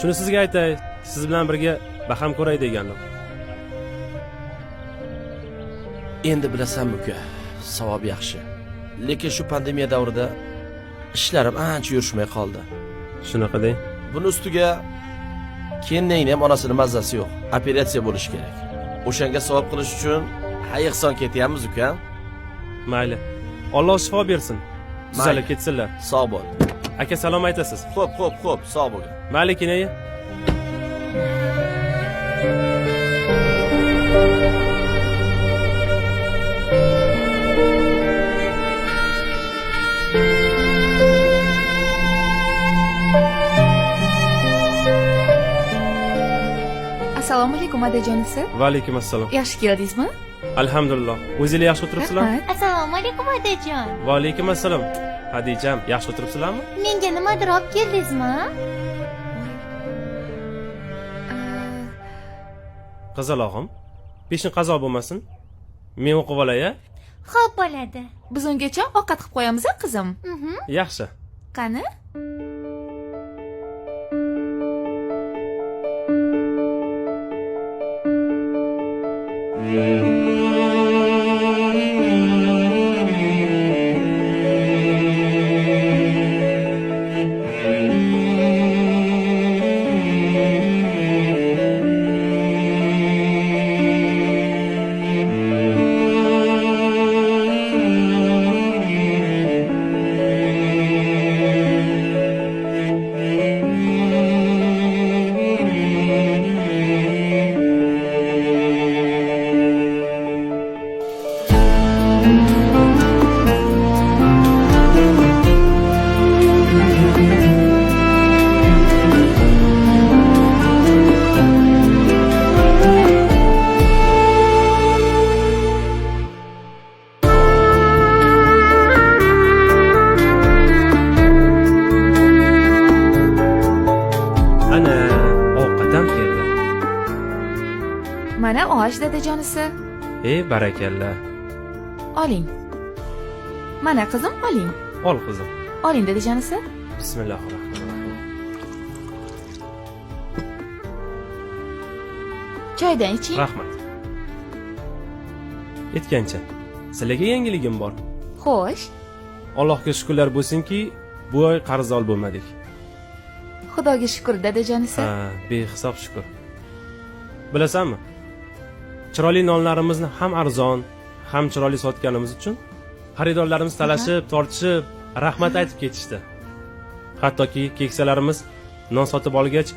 Shuni sizga aytay, siz bilan birga baham ko'ray degandim. Endi bilasanmi uka, savob yaxshi. Lekin shu pandemiya davrida ishlarim ancha yurishmay qoldi. Shunaqa deng. Buni ustiga Kenneyning ham onasining mazasi yo'q. Operatsiya bo'lishi kerak. O'shanga savob qilish uchun hayqson ketyapmiz uka. Mayli. Alloh shifo bersin. Tuzalib ketsinlar. Sog' bo'l. Aka salom aytasiz. Xo'p, sog' bo'l. Mayli kenayi. Assalomu alaykum otajonisi. Va alaykum assalom. Yaxshi keldingizmi? Alhamdulillah. O'zingizlar yaxshi o'tiribsizlar? Assalomu alaykum otajon. Va alaykum assalom. Hadijam, yaxshi o'tiribsizlarmi? Menga nimadir olib keldingizmi? Qizalog'im, peshin qazo bo'lmasin. Men o'qib olay-a? Xo'p bo'ladi. Biz ungacha ovqat qilib qo'yamiz, qizim. Yaxshi. Qani? Ana, ovqatam keldi. Mana osh dadajonisi. Barakalla. Oling. Mana qizim, oling. Ol qizim. Oling dadajonisi. Bismillahirrohmanirrohim. Choydan iching. Rahmat. Aytgancha, sizlarga yangiligim bor. Xo'sh, Allohga shukrlar bo'lsinki, bu oy qarzdor bo'lmadik. Xudoga shukr dadajonisi. Behisob shukr. Bilasanmi? Chiroyli nonlarimizni ham arzon, ham chiroyli sotganimiz uchun xaridorlarimiz talashib, tortishib, rahmat aytib ketishdi. Hattoki keksalarimiz non sotib olgach,